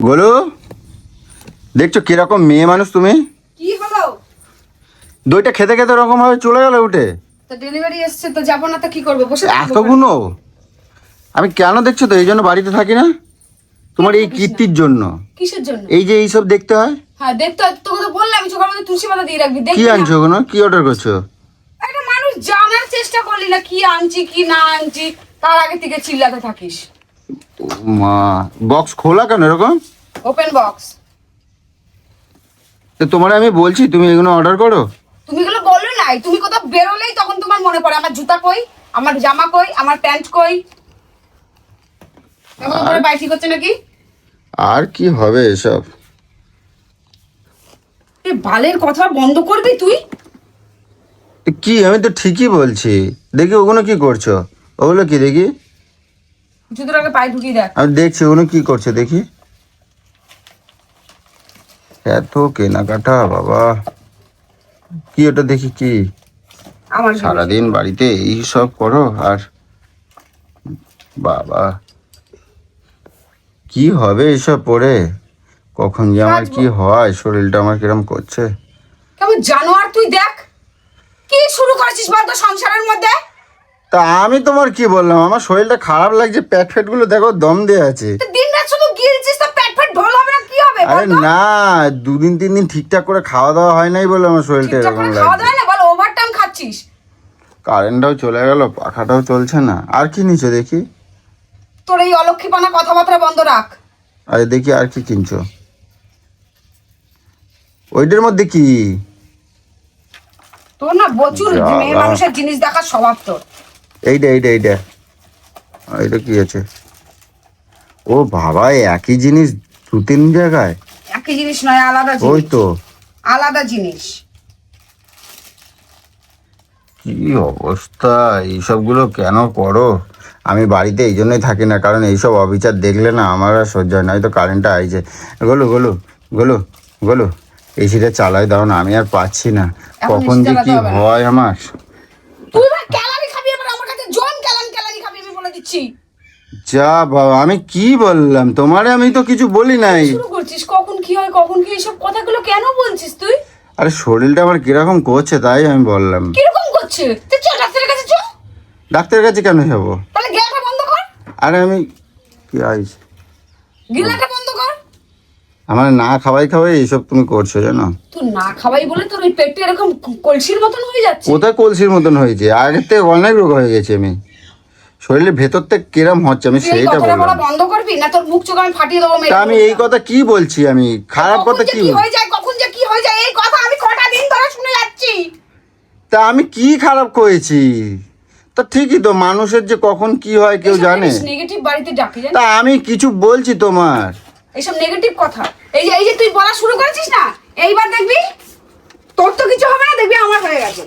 বলো, দেখছো কিরকম মেয়ে মানুষ তুমি? কি হলো? দইটা খেতে খেতে ওরকম ভাবে চলে গেল উঠে। তো ডেলিভারি এসছে তো যাবো না তো কি করবো, বসে থাকবো। এতগুলো আমি কেন দেখছো তো, এই জন্য বাড়িতে থাকি না, তোমার এই কীর্তির জন্য। কিসের জন্য? এই যে এইসব দেখতে হয়। হ্যাঁ দেখতে হয়, তোকে তো বললাম আমি সকাল মধ্যে তুলসী পাতা দিয়ে রাখবি। কি দেখবি না? আনছো ওখানে, কি অর্ডার করছো? একটা মানুষ জানার চেষ্টা করলি না কি আনছি কি না আনছি, তার আগে থেকে চিল্লাতে থাকিস। মা, বক্স খোলা কেন এরকম? Open box. তো তোমার আমি বলছি তুমি এগুলো অর্ডার করো। তুমি এগুলো বলো নাই, তুমি কোথাও বেরোলেই তখন তোমার মনে পড়ে আমার জুতা কই, আমার জামা কই, আমার প্যান্ট কই। এমন করে বাই ঠিক হচ্ছে নাকি? আর কি হবে এসব? এই বালের কথা বন্ধ করবি তুই। কি, আমি তো ঠিকই বলছি। দেখি ওগুলো কি করছো, ওগুলো কি দেখি? জুতোর আগে পায়ে ঢুকিয়ে দেখ। আমি দেখছি ওগুলো কি করছে দেখি। এত কেনাকাটা বাবা, কি ওটা দেখি কি? আমার সারাদিন বাড়িতে এই সব করো আর বাবা, কি হবে এসব পরে? কখন যে আমার কি হয়, শরীরটা আমার কিরম করছে। কেমন জানোয়ার তুই, দেখ কি শুরু করেছিস বলতো সংসারের মধ্যে। তা আমি তোমার কি বললাম, আমার শরীরটা খারাপ লাগছে, পেট ফেট গুলো দেখো দম দিয়ে আছে। তুই দিন রাত শুধু গিলছিস, তো পেট ফেট ঢোল হবে না কি হবে আরে বলতো? না, 2 দিন 3 দিন ঠিকঠাক করে খাওয়া দাওয়া হয় নাই বলে আমার শরীরটা ঠিকঠাক এরকম করে খাওয়া লাগছে। দাওয়া না, বল ওভার টাইম খাচ্ছিস। কারেন্টটাও চলে গেল, পাখাটাও চলছে না। আর কি নিচে দেখি? তোর এই অলক্ষীপানা কথাবার্তা বন্ধ রাখ। আরে দেখি আর কি কিনছো, ওইটার মধ্যে কি? তোর না প্রচুর মেয়ে মানুষের জিনিস দেখার স্বভাব তোর। এইটা এইটা এইটা এইটা কি আছে? ও বাবা, একই জিনিস 2-3 জায়গায়। একই জিনিস নয়, আলাদা ওই জিনিস। তো, আলাদা জিনিস। কি অবস্থা, এইসবগুলো কেন করো? আমি বাড়িতে এই জন্যই থাকি না, কারণ এইসব অবিচার দেখলে না আমার আর সহ্য হয় না। হয়তো কারেন্টটা আইছে। গোলু গোলু গোলু গোলু, এসিটা চালাই দাও না, আমি আর পাচ্ছি না। এখন কখন AC যে চালাতে কি হবে না। হয় আমার। তুই এবার ক্যালারি খাবি, এবার আমার কাছে জন ক্যালারি খাবি আমি বলে দিচ্ছি। যা বাবা, আমি কি বললাম তোমারে? আমি তো কিছু বলি নাই। শুরু করছিস কখন কি হয় কখন কি, এইসব কথাগুলো কেন বলছিস তুই? আরে শরীরটা আমার কিরকম করছে তাই আমি বললাম। কিরকম করছে? তুই চল ডাক্তারের কাছে চল। ডাক্তারের কাছে কেন যাবো? তাহলে গেলাটা বন্ধ কর। আরে আমি কি আইস, গিলাটা বন্ধ কর। আমার না খাওয়াই খাওয়াই এইসব তুমি করছো জানো? তুই না খাওয়াই বলে তোর ওই পেটটা এরকম কলসির মতন হয়ে যাচ্ছে। কোথায় কলসির মতন হয়েছে? আগের থেকে অনেক রোগ হয়ে গেছে। আমি শরীরের ভেতর থেকে কিরম হচ্ছে আমি তুই এই সেইটা কথাটা বলা বললাম। বন্ধ করবি না, তোর মুখ চোখ আমি ফাটিয়ে দেবো। তা আমি এই কথা কি বলছি? আমি খারাপ কথা কি? হয়ে যায় কখন যে কি হয়ে যায়, এই কথা আমি কটা দিন ধরে শুনে যাচ্ছি। তা আমি কি খারাপ করেছি? তা ঠিকই তো, মানুষের যে কখন কি হয় কেউ জানে। নেগেটিভ বাড়িতে ডাকি জানিস? তা আমি কিছু বলছি তোমার? এইসব নেগেটিভ কথা এই যে তুই বলা শুরু করেছিস না, এইবার দেখবি তোর তো কিছু হবে না, দেখবি আমার হয়ে গেছে।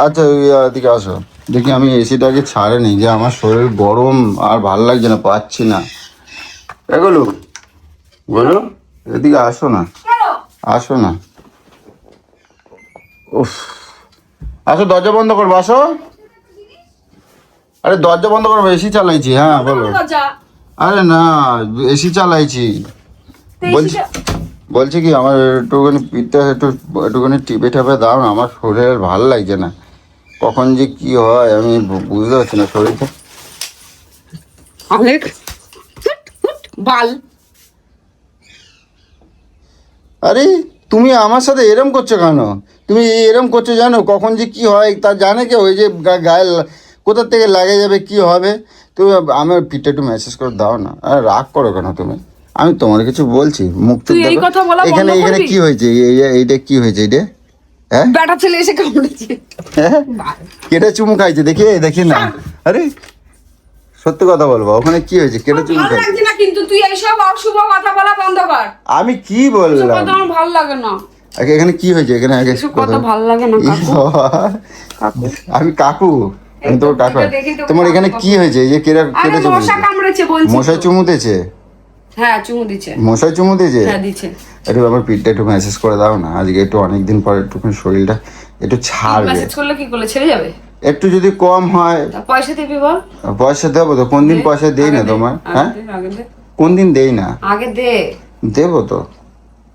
আচ্ছা এদিকে আসো, দেখি আমি এসিটাকে ছাড়েনি যে আমার শরীর গরম আর ভাল লাগছে না, পাচ্ছি না। এগুলো বলো, এদিকে আসো না, চলো। আসো না। উফ, আসো, দরজা বন্ধ করবো, আসো। আরে দরজা বন্ধ করবো, এসি চালাইছি। হ্যাঁ বলো। লজ্জা। আরে না, এসি চালাইছি। বলছি বলছি কি, আমার একটুখানি পিঠটা একটুখানি টিপে ঠাপে দাও না, আমার শরীর ভালো লাগছে না। কখন যে কি হয় আমি বুঝতে পারছি না শরীরটা। অনেক বাল। আরে তুমি আমার সাথে এরম করছো কেন? তুমি এরম করছো জানো কখন যে কি হয় তা জানে কেউ? ওই যে গায়ে কোথা থেকে লাগে যাবে কি হবে? তুমি আমার পিঠটা একটু মেসেজ করে দাও না। আর রাগ করো কেন তুমি? আমি তোমার কিছু বলছি, মুখ চুপ তুই এই দেখো। কথা বলা বন্ধ এখানে এখানে করবি? কি হয়েছে? এইটা কি হয়েছে? এইটা হ্যাঁ বেটা ছেলে এসে কামড়েছে। হ্যাঁ? কেটে চুমু খাইছে দেখি, দেখি না। আরে সত্যি কথা বলবো, ওখানে কি হয়েছে? কেটে চুমু ভালো খাইছে। লাগছে না কিন্তু, তুই এইসব অশুভ কথা বলা বন্ধ কর। আমি কি এসব বললাম? কথা আমার ভালো লাগে না। আগে এখানে কি হয়েছে? এখানে আগে এসব কথা ভালো লাগে না কাকু। কাকু। আমি কাকু, আমি এই তো তোর কাকু। এটা দেখেই তো তোমার এখানে কাকু কি হয়েছে? এই যে আরে কেটে চুমু মশা কামড়েছে বলছি। মশাই চুমু দিয়েছে? হ্যাঁ চুমু দিচ্ছে। মশাই চুমু দিয়েছে? হ্যাঁ দিচ্ছে। একটু আমার পিঠটা একটু মেসেজ করে দাও না, আজকে একটু অনেকদিন পর একটুখানি শরীরটা একটু ছাড়বে। মেসেজ করলে কি করলে ছেড়ে যাবে? একটু যদি কম হয়। তা পয়সা দিবি বল। পয়সা দেবো তো, কোন দিন পয়সা দেই না আগে দে, তোমার? আগে হ্যাঁ, দে, আগে দে। কোন দিন দেই না? আগে দে। দেবো তো।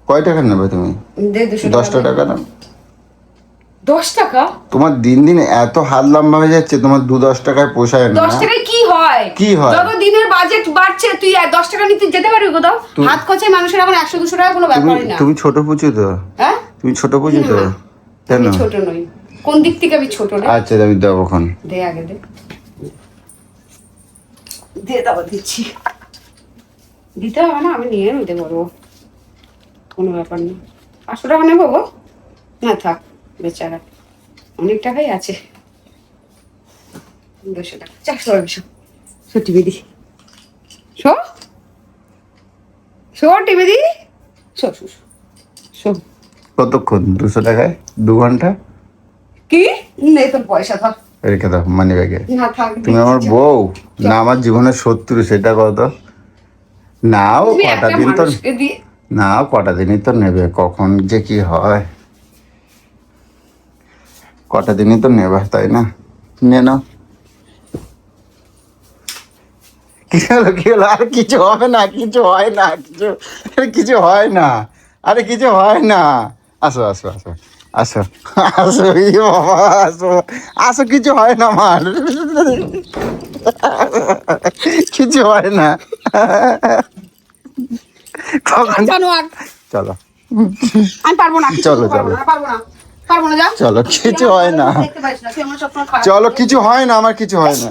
কয় টাকা নেবে তুমি? দে 200 10টা টাকা দাও। 10 টাকা? তোমার দিন দিন এত হাত লম্বা হয়ে যাচ্ছে, তোমার 2-10 টাকায় পোষায় না। 10 টাকায় কি হয়? কি হয়? যত দিনের বাজেট বাড়ছে তুই 10 টাকা নিতে যেতে পারবি কোথাও? হাত খরচায় মানুষের এখন 100-200 টাকা কোনো ব্যাপারই না। তুমি ছোট পুচু তো। হ্যাঁ, তুমি ছোট পুচু তো। না, কেন? আমি ছোট নই। কোন দিক থেকে আমি ছোট রে? আচ্ছা আমি দেবো এখন। দে আগে দে। দে দাও, দিচ্ছি। দিতে হবে না, আমি নিয়ে নিতে পারবো, কোনো ব্যাপার নেই। 500 টাকা নেবো গো? না থাক, বেচারা অনেক টাকাই আছে। 200 টাকা। 400 টিভি দি। শো টিভি দি। শো। কতক্ষণ? 200 টাকায় 2 ঘন্টা? কি? নেই তোর পয়সা, থাক। রেখে দাও মানি ব্যাগে। না থাক। তুমি আমার বউ না আমার জীবনের শত্রু, সেটা কত? নাও তুমি কটা একটা দিন তো, মানুষকে দিয়ে না কটা দিনই তো নেবে, কখন যে কি হয়, কটা দিনই তো নেবে, তাই না? নে নাও। কি হলো কি হলো? আর কিছু হবে না, কিছু হয় না, কিছু হয় না, আরে কিছু হয় না। আসো আসো আসো আসো আসো, ই বাবা আসো আসো, কিছু হয় না আমার, কিছু হয় না। কখন? জানোয়ার। চলো আমি পারবো না, কিছু চলো, পারবো চলো। না, পারবো না, পারবো না, যা। চলো, কিছু হয় না। দেখতে পারিস না, তুই আমার সবসময় খারাপ। চলো, কিছু হয় না, আমার কিছু হয় না।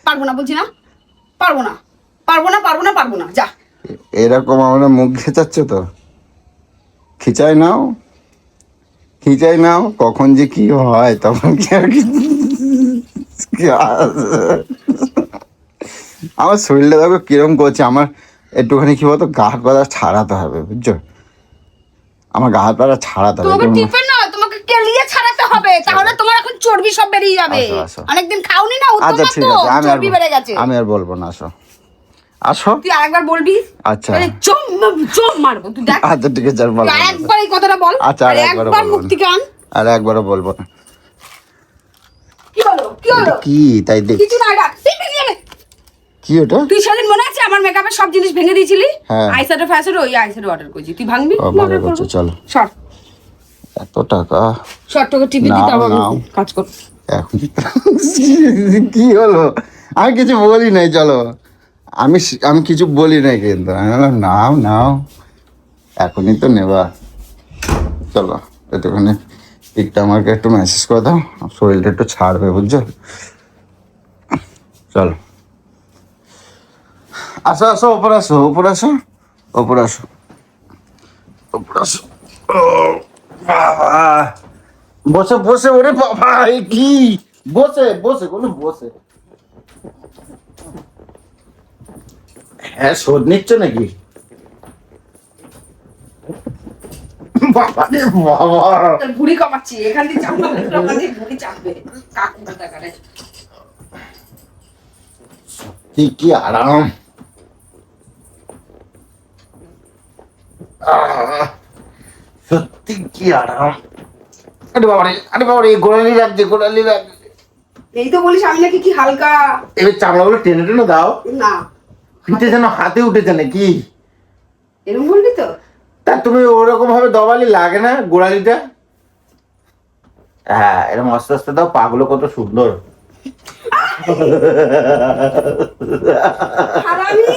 পারবো না বলছি না, পারবো না, পারবো না, পারবো না, পারবো না, যা। এরকম আমরা মুখ খেচাচ্ছ তো, খিচাই নাও, খিচাই নাও, কখন যে কি হয় তখন কি আর কি। আমার শরীরটা দেখো কিরম করছে, আমার একটুখানি কি বলতো গা হাত পাড়া ছাড়াতে হবে, বুঝছো? আমার গা হাত পাড়া ছাড়াতে হবে। তোমাকে টিপে না, তোমাকে কেলিয়ে ছাড়াতে হবে, তাহলে তোমার এখন চর্বি সব বেরিয়ে যাবে। আসো, আসো। অনেকদিন খাওনি না, উত্তম আচ্ছা ঠিক তো আছে, চর্বি বেড়ে গেছে। আমি আর বলবো না, আসো আসো। তুই আরেকবার বলবি? আচ্ছা আরে চম মারবো, তুই দেখ। আচ্ছা ঠিক আছে, আর বলবো তুই না। একবার এই কথাটা বল। আচ্ছা, আর আর একবারও একবার বলবো মুখ না। থেকে আন। আর একবারও বলবো না। কি হলো, কি হলো? কি তাই দেখ? কিছু না, এটা তুই ভেঙে যাবে। কি ওটা? তুই সেদিন মনে আছে আমার মেকআপের সব জিনিস ভেঙে দিয়েছিলি? হ্যাঁ। আইশ্যাডো ফ্যাশাডো, ওই আইশ্যাডো অর্ডার করেছি, তুই ভাঙবি? ও, ভালো করছো, চলো। সর এত টাকা সর, তোকে টিভি নাও, দিতে হবে, আমি নাও। কাজ কর। এখন কি হলো? আমি কিছু বলি নাই, চলো। আমি কিছু বলি নাই, কিন্তু আমি বললাম নাও নাও, এখনই তো নেবা। চলো একটুখানি পিকটা আমাকে একটু মেসেজ করে দাও, শরীরটা একটু ছাড়বে, বুঝছো? চলো আসো আসো, ওপর আসো, ওপর আসো, ওপর আসো, ওপর আসো। ও বাবা, বসে বসে, ওরে বাবা, এ কি? বসে বসে কোনো বসে। হ্যাঁ, শোধ নিচ্ছ নাকি? বাবা রে বাবা, তোর ভুঁড়ি কমাচ্ছি, এখান দিয়ে চাপবে, ওখান দিয়ে ভুঁড়ি চাপবে। কাকু কথা করে। কি আরাম। আহ, সত্যি কি আরাম। আরে বাবা রে, আরে বাবা রে, গোড়ালি রাখছে, গোড়ালি রাখছে। এই তো বলিস আমি নাকি কি হালকা। এবার চামড়াগুলো টেনে টেনে দাও। না, পিঠে যেন হাতে উঠেছে নাকি? এরকম বলবি তো? তা তুমি ওরকম ভাবে দবালি লাগে না গোড়ালিটা? হ্যাঁ, এরকম আস্তে আস্তে দাও, পাগুলো কত সুন্দর। হারামি,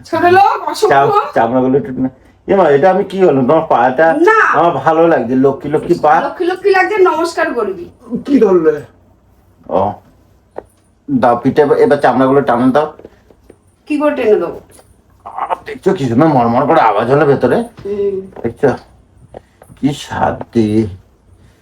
ছোট লোক, অসভ্য। চামড়াগুলো একটু মা, এটা আমি কি হলো, তোমার পাটা না। আমার ভালো লাগছে, লক্ষ্মী লক্ষ্মী পা। লক্ষ্মী লক্ষ্মী লাগছে, নমস্কার করবি। কি ধরলে? ও দাও পিঠে, এবার চামড়াগুলো টান দাও। কি করে টেনে দেবো? দেখছো কি সুন্দর মরমর করে আওয়াজ হলো ভেতরে, দেখছো কি শান্তি।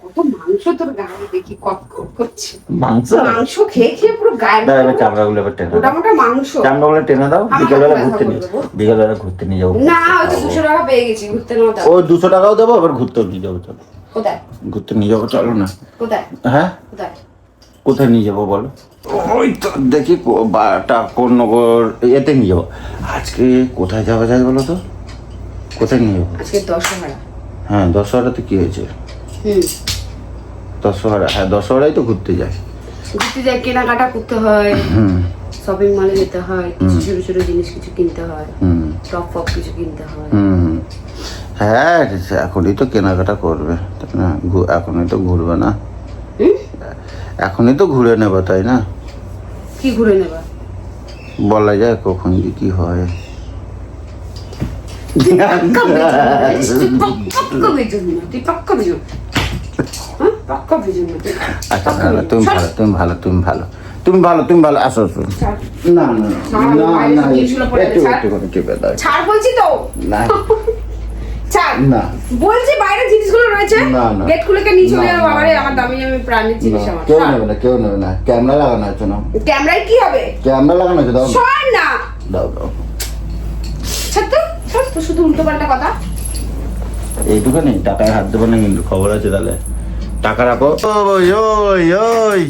কত মাংস তোর গায়ে, দেখি কট করছে। মাংস মাংস খেয়ে খেয়ে পুরো গায়ের দাও, এবার চামড়াগুলো এবার টেনে মোটা দাও, মোটা মাংস। চামড়াগুলো টেনে দাও। আমার বিকেলবেলা হাতে ঘুরতে ব্যথা নিয়ে, করবে গো। বিকেলবেলা ঘুরতে নিয়ে যাবো। না, ওই তো 200 টাকা পেয়ে গেছি, ঘুরতে না দাও। ওই 200 টাকাও দেবো, আবার ঘুরতেও নিয়ে যাবো, চলো। কোথায় ঘুরতে নিয়ে যাবো, চলো না। কোথায় হ্যাঁ, কোথায়? কোথায় নিয়ে যাবো বলো? ওই তো দেখি কোন নগর এতে নিয়ে যাবো। আজকে কোথায় যাওয়া যায় বলো তো? কোথায় নিয়ে যাবো? আজকে 10 হ্যাঁ, দশহরাতে কি হয়েছে? দশহরা, হ্যাঁ দশহরাই তো ঘুরতে যায়। ঘুরতে যাই, কেনাকাটা করতে হয়, হুম শপিং মলে যেতে হয়, কিছু ছোট ছোট জিনিস কিছু কিনতে হয়। টপ ফপ কিছু কিনতে হবে। হুম, হ্যাঁ এখনই তো কেনাকাটা করবে তাই না, এখনই তো ঘুরবে না, হুম? এখনই তো ঘুরে নেবো তাই না, কি ঘুরে নেবা? বলা যায় কখন যে কি হয়। তুই পাক্কা বেজন না, তুই পাক্কা বেজন। হ্যাঁ, পাক্কা বেজন না তুই। আচ্ছা না না, তুমি ভালো, তুমি ভালো, তুমি ভালো, তুমি ভালো, তুমি ভালো, আসো আসো। ছাড়। না না ছাড়, না বাইরে না, জিনিসগুলো পড়ে আছে, একটু ছাড়। একটু করে টিপে দাও। ছাড় বলছি তো। না ছাড়। না বলছি বাইরে জিনিসগুলো রয়েছে, না, না। গেট খুলে কে নিয়ে চলে না, যাবে, না, বাবারে না, আমার দামি দামি প্রাণের জিনিস আমার। কেউ ছাড়। নেবে না, কেউ নেবে না, ক্যামেরা লাগানো আছে না, ক্যামেরায় কি হবে? ক্যামেরা লাগানো আছে, দাও না। সর না। দাও দাও, ছাড় তো, ছাড় তো, শুধু উল্টো পাল্টা কথা। এইটুখানি টাকায় হাত দেবো না কিন্তু, খবর আছে তাহলে, টাকা রাখো। ওই ওই ওই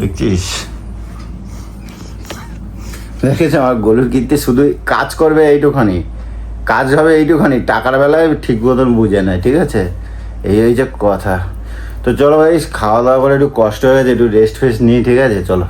দেখছিস, দেখেছ আমার গরুর কীর্তি শুধু কাজ করবে এইটুখানি, কাজ হবে এইটুখানি, টাকার বেলায় ঠিক মতন বুঝে নেয়, ঠিক আছে, এই হচ্ছে কথা। তো চলো ভাই, খাওয়া দাওয়া করে একটু কষ্ট হয়ে গেছে, একটু রেস্ট ফেস্ট নিই, ঠিক আছে, চলো।